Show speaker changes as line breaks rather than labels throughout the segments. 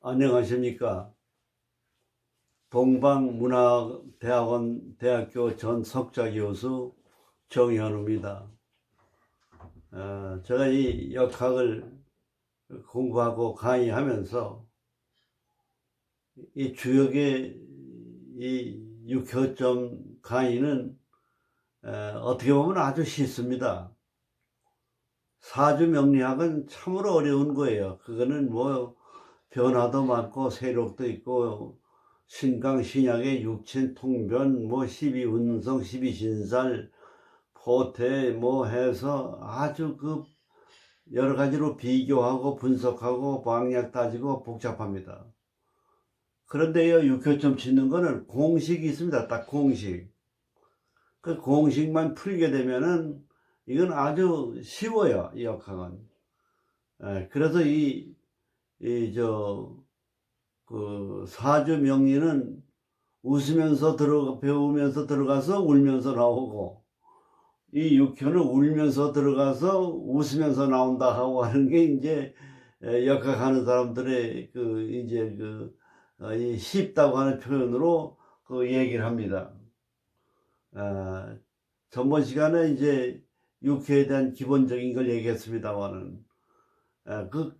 안녕하십니까. 동방문화대학교 전 석좌 교수 정현우입니다. 제가 이 역학을 공부하고 강의하면서 이 주역의 이 육효점 강의는 어떻게 보면 아주 쉽습니다. 사주명리학은 참으로 어려운 거예요. 그거는 뭐 변화도 많고 세력도 있고 신강 신약의 육친통변 뭐 12운성 12신살 포태 뭐 해서 아주 그 여러 가지로 비교하고 분석하고 방약 따지고 복잡합니다. 그런데요, 육효점 짓는 거는 공식이 있습니다. 딱 공식. 그 공식만 풀게 되면은 이건 아주 쉬워요, 이 역학은. 그래서 사주 명리는 웃으면서 배우면서 들어가서 울면서 나오고, 이 육효는 울면서 들어가서 웃으면서 나온다 하고 하는 게 이제 역학하는 사람들의 쉽다고 하는 표현으로 그 얘기를 합니다. 전번 시간에 이제 육효에 대한 기본적인 걸 얘기했습니다만은, 그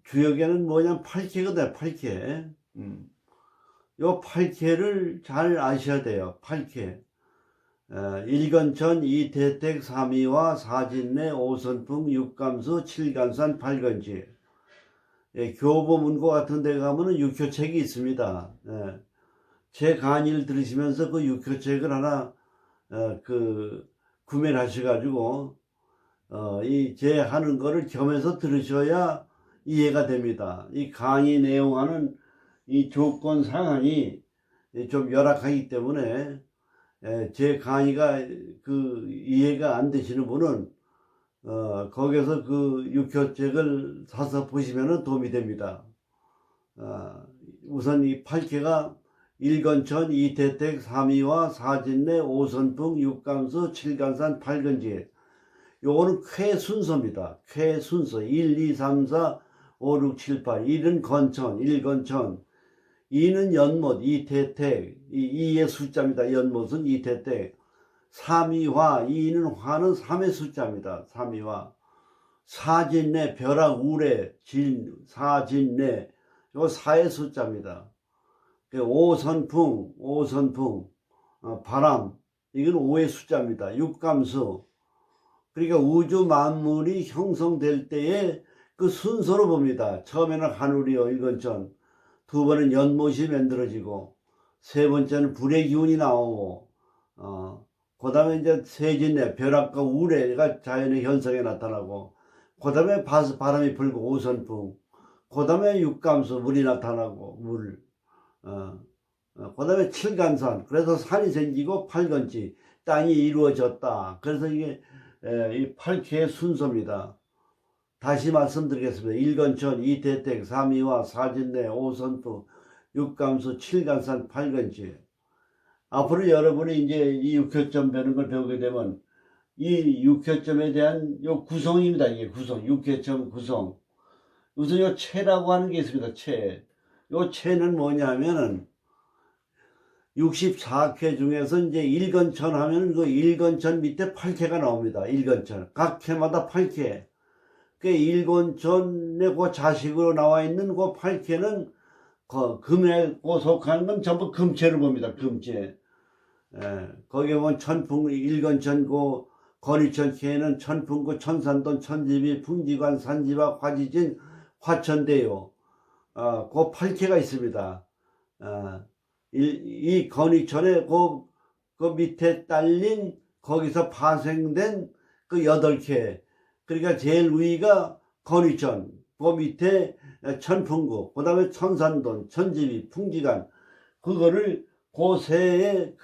주역에는 뭐냐면 8캐거든요, 8캐. 요 8캐를 잘 아셔야 돼요, 8캐. 일건천, 이태택, 삼위와, 사진내, 오선풍, 육감수, 칠간산, 팔건지. 교보문고 같은 데 가면은 육효책이 있습니다. 제 강의를 들으시면서 그 육효책을 하나 구매를 하셔가지고 제 하는 거를 겸해서 들으셔야 이해가 됩니다. 이 강의 내용하는 이 조건 상황이 좀 열악하기 때문에 제 강의가 이해가 안 되시는 분은 거기서 그 육효책을 사서 보시면 도움이 됩니다. 우선 이 8캐가 일건천, 이태택, 삼위와, 사진내, 오선풍, 육감수, 칠간산, 팔건지. 요거는 쾌 순서입니다. 쾌 순서. 1, 2, 3, 4, 5, 6, 7, 8. 1은 건천, 1건천. 2는 연못, 이태택. 2의 숫자입니다. 연못은 이태택. 삼위화, 2는 화는 3의 숫자입니다. 삼위화. 사진내, 벼락, 우래, 진, 사진내. 요 4의 숫자입니다. 오선풍, 바람. 이건 5의 숫자입니다. 육감수. 그러니까 우주 만물이 형성될 때에 그 순서로 봅니다. 처음에는 하늘이요, 일건천. 두 번은 연못이 만들어지고, 세 번째는 불의 기운이 나오고, 그 다음에 이제 세진내, 벼락과 우레가 자연의 현상에 나타나고, 그 다음에 바람이 불고 오선풍, 그 다음에 육감수, 물이 나타나고, 물, 그 다음에 칠간산, 그래서 산이 생기고 팔건지, 땅이 이루어졌다. 그래서 이게 이 8캐의 순서입니다. 다시 말씀드리겠습니다. 일건천, 이태택, 삼위와, 사진내, 오선풍, 육감수, 칠간산, 팔건지. 앞으로 여러분이 이제 이 육효점 배우는 걸 배우게 되면 이 육효점에 대한 요 구성입니다. 이게 구성, 육효점 구성. 우선 요 체라고 하는 게 있습니다. 체. 요 체는 뭐냐 하면은 64캐 중에서 이제 일건천 하면 그 일건천 밑에 8캐가 나옵니다. 일건천. 각 캐마다 8캐. 그 일건천의 그 자식으로 나와 있는 그 8캐는 금에 속하는 건 전부 금체를 봅니다. 금체. 거기에 보면 천풍, 일건천, 건의천 캐에는 천풍구, 천산돈, 천지비, 풍지관, 산지박, 화지진, 화천대요. 그 8캐가 있습니다. 이 건의천에 그 밑에 딸린 거기서 파생된 그 8캐. 그러니까 제일 위가 건의천, 그 밑에 천풍구, 그 다음에 천산돈, 천지비, 풍지관. 그거를 그 세의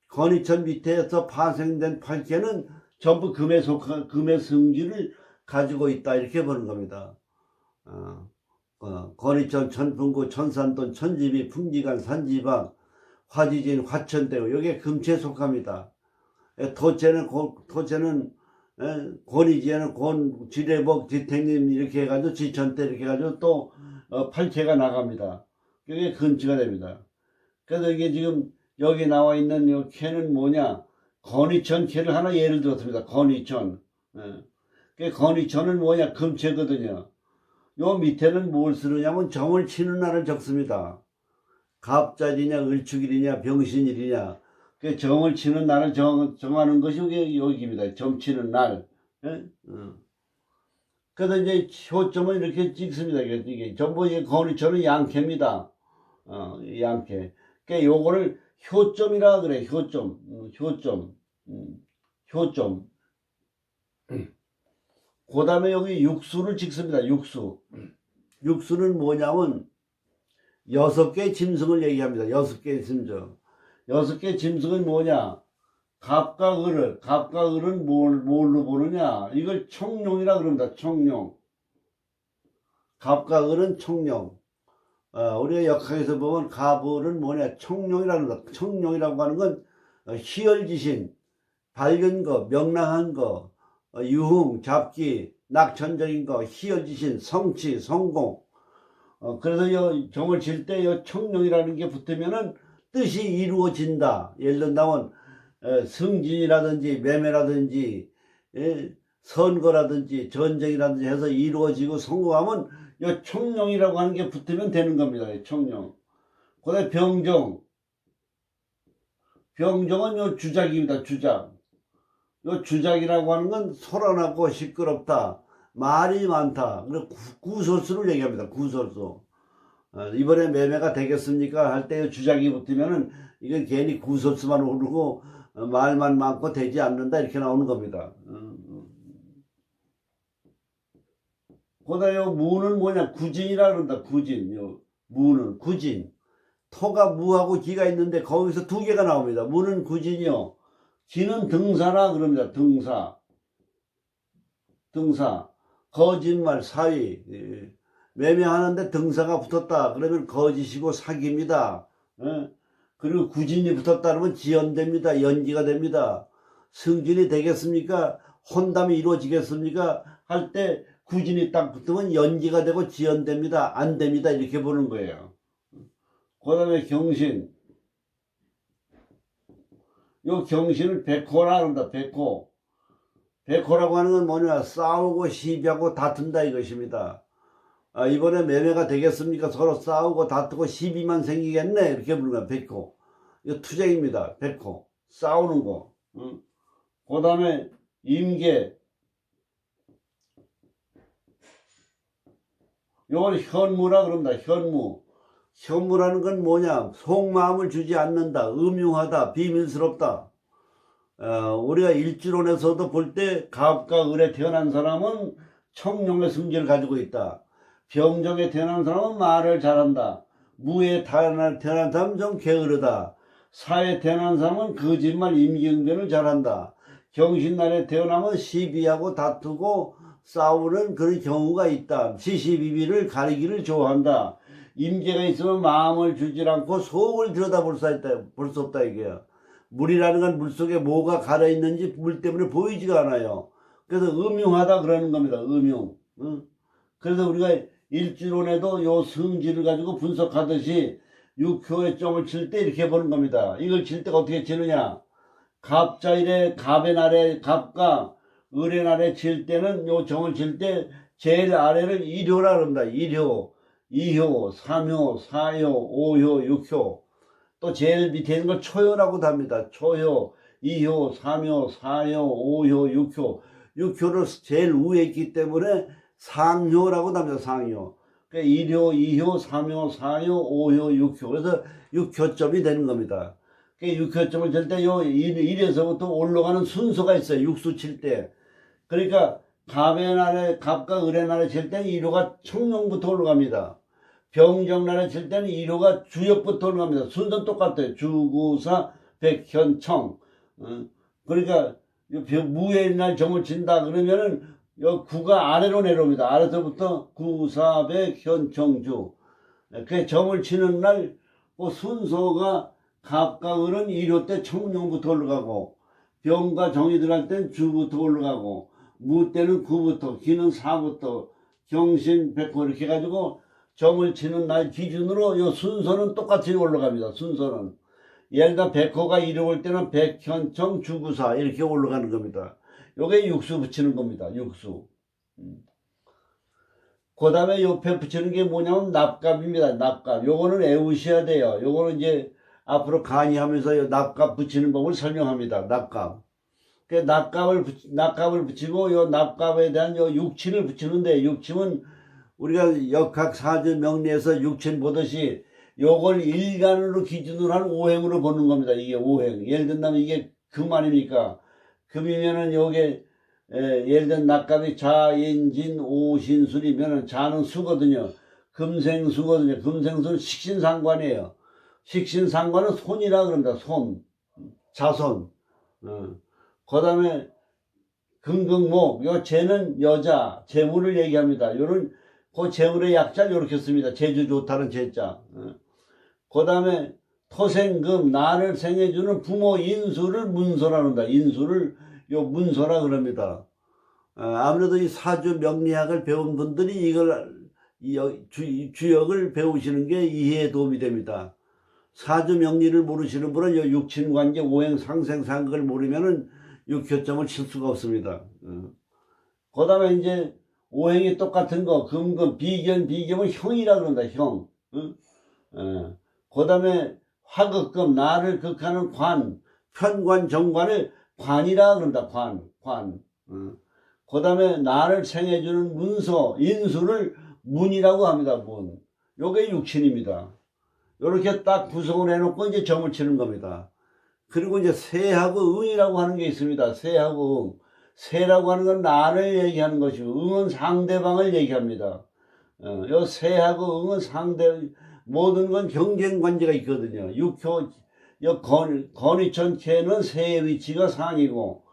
건의천 밑에서 파생된 8캐는 전부 금의 성질을 가지고 있다. 이렇게 보는 겁니다. 건의천, 천풍구, 천산돈, 천지비, 풍지관, 산지박, 화지진, 화천대요. 여기에 금체에 속합니다. 토체는 권이지에는 지대복, 지택님 이렇게 해가지고 지천대 이렇게 해가지고 또 팔체가 나갑니다. 그게 근치가 됩니다. 그래서 이게 지금 여기 나와 있는 이 캐는 뭐냐? 건이천 캐를 하나 예를 들었습니다. 건이천. 그 건이천은 뭐냐? 금체거든요. 요 밑에는 뭘 쓰느냐면 정을 치는 날을 적습니다. 갑자리냐, 을축일이냐, 병신일이냐. 그 정을 치는 날을 정하는 것이 여기입니다. 정 치는 날. 그래서 이제 효점은 이렇게 찍습니다. 이게 전부 이게 건이천은 양캐입니다. 양캐. 그러니까 요거를 효점이라 그래. 효점. 효점. 그 다음에 여기 육수를 찍습니다. 육수는 뭐냐면 6개의 짐승을 얘기합니다. 6개의 짐승. 6개의 짐승은 뭐냐? 갑과 을은 뭘로 보느냐? 이걸 청룡이라 그럽니다. 청룡. 갑과 을은 청룡. 우리가 역학에서 보면 갑을은 뭐냐? 청룡이라 그럽니다. 청룡이라고 하는 건 희열지신, 밝은 거, 명랑한 거, 유흥, 잡기, 낙천적인 거, 희열지신, 성취, 성공. 그래서 이 정을 칠 때 이 청룡이라는 게 붙으면은 뜻이 이루어진다. 예를 들면 승진이라든지 매매라든지 선거라든지 전쟁이라든지 해서 이루어지고 성공하면 이 청룡이라고 하는 게 붙으면 되는 겁니다. 청룡. 그다음에 병정은 요 주작입니다. 주작. 요 주작이라고 하는 건 소란하고 시끄럽다. 말이 많다. 그리고 구설수를 얘기합니다. 구설수. 이번에 매매가 되겠습니까? 할 때 주작이 붙으면은 이건 괜히 구설수만 오르고 말만 많고 되지 않는다. 이렇게 나오는 겁니다. 그다음에 무는 뭐냐? 구진이라 그런다. 구진. 요 무는 구진. 토가 무하고 기가 있는데 거기서 2개가 나옵니다. 무는 구진이요. 기는 등사라 그럽니다. 등사. 거짓말, 사위. 매매하는데 등사가 붙었다. 그러면 거짓이고 사기입니다. 그리고 구진이 붙었다 그러면 지연됩니다. 연기가 됩니다. 승진이 되겠습니까? 혼담이 이루어지겠습니까? 할 때 구진이 딱 붙으면 연기가 되고 지연됩니다. 안 됩니다. 이렇게 보는 거예요. 그 다음에 경신. 요 경신을 백호라 그런다. 백호라고 하는 건 뭐냐? 싸우고 시비하고 다툰다 이것입니다. 이번에 매매가 되겠습니까? 서로 싸우고 다투고 시비만 생기겠네. 이렇게 부르는 거야. 백호. 이거 투쟁입니다. 백호. 싸우는 거. 그 다음에 임계. 요걸 현무라 그럽니다. 현무라는 건 뭐냐? 속마음을 주지 않는다. 음흉하다. 비밀스럽다. 우리가 일지론에서도 볼 때 갑과 을에 태어난 사람은 청룡의 성질을 가지고 있다. 병정에 태어난 사람은 말을 잘한다. 무에 태어난 사람은 좀 게으르다. 사에 태어난 사람은 거짓말 임기응변을 잘한다. 경신날에 태어나면 시비하고 다투고 싸우는 그런 경우가 있다. 시시비비를 가리기를 좋아한다. 임계가 있으면 마음을 주질 않고 속을 들여다볼 수 없다 이게요. 물이라는 건 물속에 뭐가 가려있는지 물 때문에 보이지가 않아요. 그래서 음흉하다 그러는 겁니다. 음흉. 그래서 우리가 일지론에도 요 성질을 가지고 분석하듯이 육효의 점을 칠 때 이렇게 보는 겁니다. 이걸 칠 때가 어떻게 치느냐? 갑자일에 갑의 날에 갑과 을의 날에 칠 때는 요 정을 칠 때 제일 아래를 1효라 그럽니다. 1효, 2효, 3효, 4효, 5효, 6효. 또 제일 밑에 있는 걸 초효라고도 합니다. 초효, 2효, 3효, 4효, 5효, 6효. 6효를 제일 위에 있기 때문에 상효라고도 합니다. 상효. 그러니까 1효, 2효, 3효, 4효, 5효, 6효. 그래서 6효점이 되는 겁니다. 그러니까 6효점을 칠 때 요 1에서부터 올라가는 순서가 있어요. 육수 칠 때. 그러니까 갑의 날에, 갑과 을의 날에 칠 때는 1호가 청룡부터 올라갑니다. 병정날에 칠 때는 1호가 주역부터 올라갑니다. 순서는 똑같아요. 주구사, 백현청. 그러니까 무의 날 정을 친다 그러면은 요 구가 아래로 내려옵니다. 아래서부터 구사, 백현청주. 그 정을 치는 날 그 순서가 갑과 을은 1호 때 청룡부터 올라가고 병과 정이 들어갈 땐 주부터 올라가고 무 때는 구부터 기는 사부터 경신 백호 이렇게 해가지고 점을 치는 날 기준으로 요 순서는 똑같이 올라갑니다. 순서는. 예를 들어 백호가 이리 올 때는 백현청 주구사 이렇게 올라가는 겁니다. 요게 육수 붙이는 겁니다. 육수. 그 다음에 옆에 붙이는 게 뭐냐면 납갑입니다. 납갑. 요거는 애우셔야 돼요. 요거는 이제 앞으로 강의하면서 요 납갑 붙이는 법을 설명합니다. 납갑. 그 납갑을 붙이고 요 납갑에 대한 요 육친을 붙이는데, 육친은 우리가 역학 사주 명리에서 육친 보듯이 요걸 일간으로 기준으로 한 오행으로 보는 겁니다. 이게 오행. 예를 든다면 이게 금 아닙니까? 금이면은 요게 예를 들면 납갑이 자인진 오신술이면은 자는 수거든요. 금생수거든요. 금생수는 식신상관이에요. 식신상관은 손이라 그럽니다. 손. 자손. 그 다음에 금극목. 요 재는 여자, 재물을 얘기합니다. 요런 그 재물의 약자를 이렇게 씁니다. 재주 좋다는 재자. 그 다음에 토생금, 나를 생해주는 부모 인수를 문서라 합니다. 인수를 요 문서라 그럽니다. 아무래도 이 사주 명리학을 배운 분들이 이걸 주역을 배우시는 게 이해에 도움이 됩니다. 사주 명리를 모르시는 분은 요 육친관계, 오행, 상생상극을 모르면은 육효점을 칠 수가 없습니다. 그 다음에 이제 오행이 똑같은 거, 금금, 비견은 형이라 그런다, 형. 그 다음에 화극금, 나를 극하는 관, 편관, 정관을 관이라 그런다, 관. 그 다음에 나를 생해주는 문서, 인수를 문이라고 합니다, 문. 요게 육친입니다. 요렇게 딱 구성을 해놓고 이제 점을 치는 겁니다. 그리고 이제 세하고 응이라고 하는 게 있습니다. 세하고 응. 세라고 하는 건 나를 얘기하는 것이고, 응은 상대방을 얘기합니다. 요 세하고 응은 모든 건 경쟁 관계가 있거든요. 건의천케는 세의 위치가 상이고,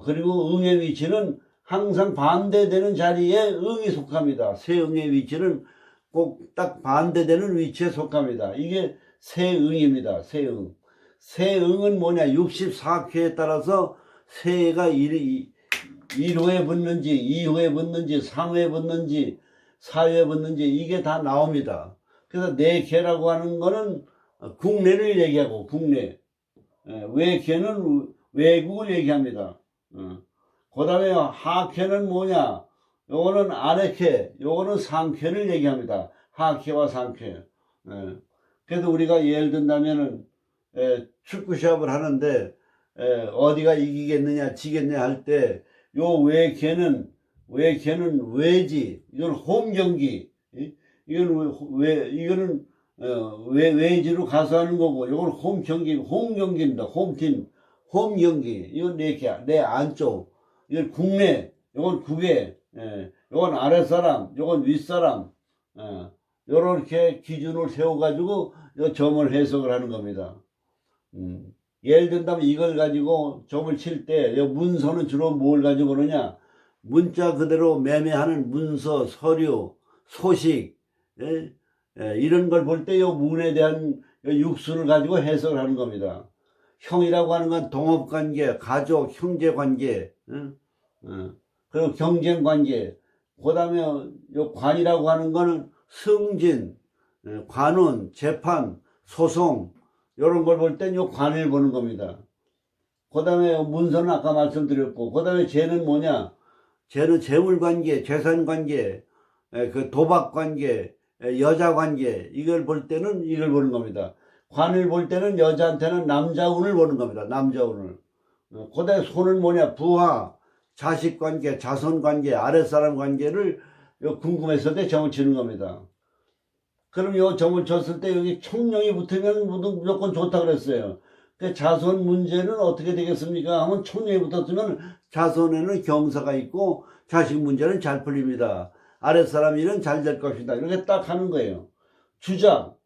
그리고 응의 위치는 항상 반대되는 자리에 응이 속합니다. 세응의 위치는 꼭 딱 반대되는 위치에 속합니다. 이게 세응입니다. 세응. 세응은 뭐냐? 64쾌에 따라서 세가 1호에 붙는지, 2호에 붙는지, 3호에 붙는지, 4호에 붙는지 이게 다 나옵니다. 그래서 내쾌라고 하는 거는 국내를 얘기하고, 국내. 외쾌는 외국을 얘기합니다. 그 다음에 하쾌는 뭐냐? 요거는 아래쾌, 요거는 상쾌를 얘기합니다. 하쾌와 상쾌. 그래서 우리가 예를 든다면은 축구 시합을 하는데 어디가 이기겠느냐 지겠냐 할 때 요 외쾌는 외지, 이건 홈 경기, 이거는 외지로 가서 하는 거고, 이건 홈 경기입니다. 홈팀, 홈 경기. 이건 내 안쪽. 이건 국내, 이건 국외, 이건 아랫사람, 이건 윗사람, 요렇게 기준을 세워가지고 점을 해석을 하는 겁니다. 예를 든다면 이걸 가지고 점을 칠 때, 문서는 주로 뭘 가지고 그러냐? 문자 그대로 매매하는 문서, 서류, 소식, 이런 걸 볼 때 요 문에 대한 육수를 가지고 해석을 하는 겁니다. 형이라고 하는 건 동업관계, 가족, 형제관계, 그리고 경쟁관계. 그 다음에 요 관이라고 하는 거는 승진, 관원, 재판, 소송, 요런 걸 볼 땐 요 관을 보는 겁니다. 그 다음에 문서는 아까 말씀드렸고, 그 다음에 재는 뭐냐? 재는 재물관계, 재산관계, 그 도박관계, 여자관계, 이걸 볼 때는 이걸 보는 겁니다. 관을 볼 때는 여자한테는 남자운을 보는 겁니다. 남자운을. 그 다음에 손은 뭐냐? 부하, 자식관계, 자손관계, 아랫사람 관계를 궁금했을 때 점을 치는 겁니다. 그럼 요 점을 쳤을 때 여기 총령이 붙으면 무조건 좋다 그랬어요. 그 자손 문제는 어떻게 되겠습니까? 하면 총령이 붙었으면 자손에는 경사가 있고 자식 문제는 잘 풀립니다. 아랫사람 일은 잘 될 것이다. 이렇게 딱 하는 거예요. 주작.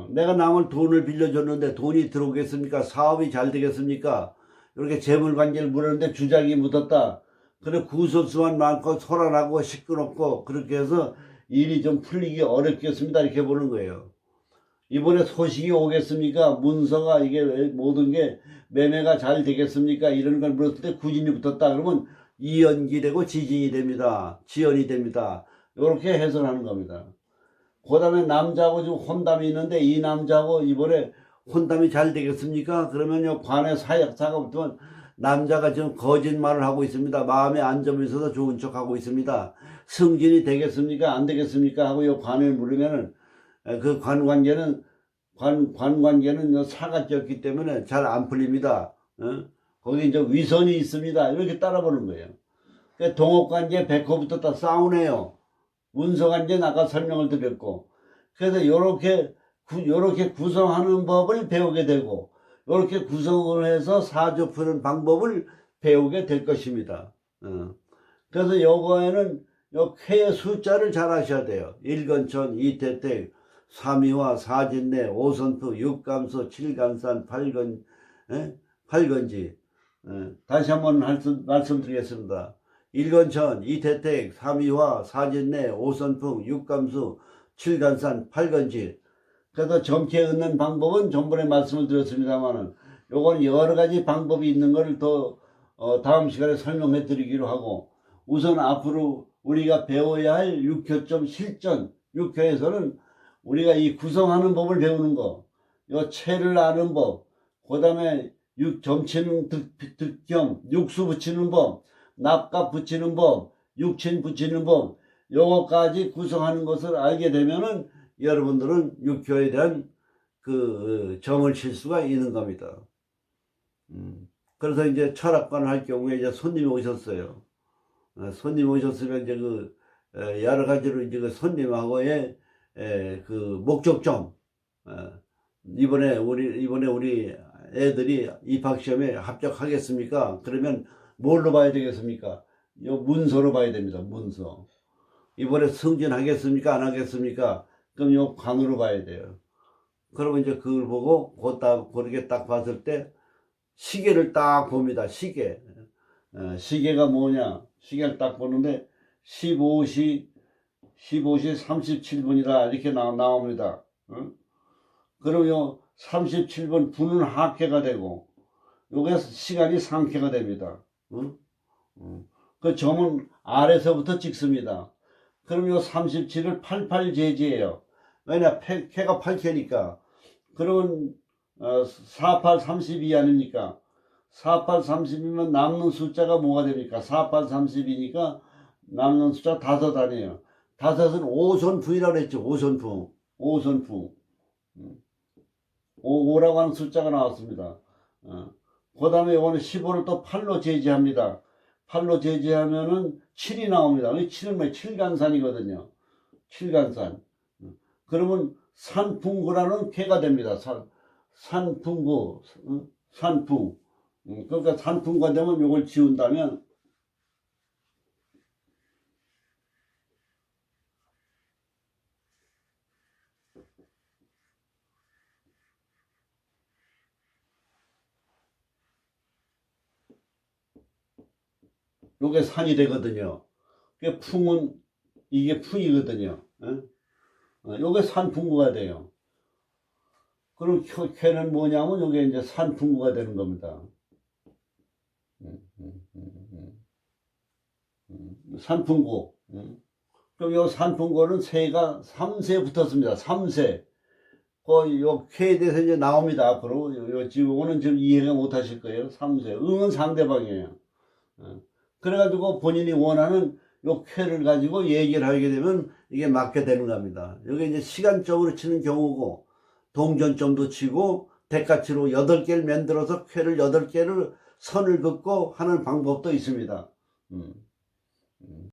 내가 남을 돈을 빌려줬는데 돈이 들어오겠습니까? 사업이 잘 되겠습니까? 이렇게 재물관계를 물었는데 주작이 묻었다. 그래 구설수만 많고 소란하고 시끄럽고 그렇게 해서 일이 좀 풀리기 어렵겠습니다. 이렇게 보는 거예요. 이번에 소식이 오겠습니까? 문서가 이게 모든 게 매매가 잘 되겠습니까? 이런 걸 물었을 때 구진이 붙었다. 그러면 이연기 되고 지진이 됩니다. 지연이 됩니다. 이렇게 해석하는 겁니다. 그 다음에 남자하고 지금 혼담이 있는데 이 남자하고 이번에 혼담이 잘 되겠습니까? 그러면요, 관의 사역자가 붙으면 남자가 지금 거짓말을 하고 있습니다. 마음에 안점이 있어서 좋은 척 하고 있습니다. 승진이 되겠습니까? 안 되겠습니까? 하고 요 관을 물으면은 그 관관계는 관관계는 사각지였기 때문에 잘 안 풀립니다. 거기 이제 위선이 있습니다. 이렇게 따라보는 거예요. 그러니까 동업관계 백호부터 다 싸우네요. 문서관계 아까 설명을 드렸고, 그래서 요렇게 구성하는 법을 배우게 되고, 요렇게 구성을 해서 사주 푸는 방법을 배우게 될 것입니다. 그래서 요거에는 요 쾌의 숫자를 잘 아셔야 돼요. 일건천, 이태택, 삼위화, 사진내, 오선프, 육감수, 칠간산, 팔건지. 다시 한번 말씀드리겠습니다. 일건천, 이태택, 삼위화, 사진내, 오선풍, 육감수, 칠간산, 팔건지. 그래서 점괘 얻는 방법은 전번에 말씀을 드렸습니다만은 요건 여러 가지 방법이 있는 것을 더 다음 시간에 설명해 드리기로 하고, 우선 앞으로 우리가 배워야 할 육효점 실전, 육효에서는 우리가 이 구성하는 법을 배우는 거, 요 체를 아는 법, 그 다음에 점치는 득경, 육수 붙이는 법, 납값 붙이는 법, 육친 붙이는 법, 요거까지 구성하는 것을 알게 되면은 여러분들은 육효에 대한 그 점을 칠 수가 있는 겁니다. 그래서 이제 철학관을 할 경우에 이제 손님이 오셨어요. 손님이 오셨으면 이제 그 여러 가지로 이제 그 손님하고의 그 목적점, 이번에 우리 애들이 입학시험에 합격하겠습니까? 그러면 뭘로 봐야 되겠습니까? 요 문서로 봐야 됩니다. 문서. 이번에 승진하겠습니까? 안 하겠습니까? 그럼 요 관으로 봐야 돼요. 그러면 이제 그걸 보고 그렇게 딱 봤을 때 시계를 딱 봅니다. 시계가 뭐냐? 시계를 딱 보는데 15시 37분이다 이렇게 나옵니다. 그럼 요 37분 분은 하계가 되고 요게 시간이 상계가 됩니다. 그 점은 아래서부터 찍습니다. 그럼 요 37을 88제지예요. 왜냐 쾌가 8쾌니까. 그러면 48, 32 아닙니까? 48, 30이면 남는 숫자가 뭐가 됩니까? 48, 30이니까 남는 숫자 5 아니에요. 5은 오선풍이라고 했죠. 오선풍. 5라고 하는 숫자가 나왔습니다. 그 다음에 이거는 15를 또 8로 제지합니다. 8로 제지하면은 7이 나옵니다. 7은 뭐 7간산이거든요. 7간산. 그러면 산풍구라는 쾌가 됩니다. 산풍구, 산풍. 그러니까 산풍구가 되면 이걸 지운다면 요게 산이 되거든요. 풍은 이게 풍이거든요. 요게 산풍구가 돼요. 그럼 쾌는 뭐냐면 요게 이제 산풍구가 되는 겁니다. 산풍구. 그럼 요 산풍구는 새가 3세 붙었습니다. 3세. 요 쾌에 대해서 이제 나옵니다. 앞으로. 요거는 지금 이해가 못 하실 거예요. 3세. 응은 상대방이에요. 그래가지고 본인이 원하는 요 쾌를 가지고 얘기를 하게 되면 이게 맞게 되는 겁니다. 여기 이제 시간적으로 치는 경우고, 동전점도 치고, 대가치로 8개를 만들어서 쾌를 8개를 선을 긋고 하는 방법도 있습니다.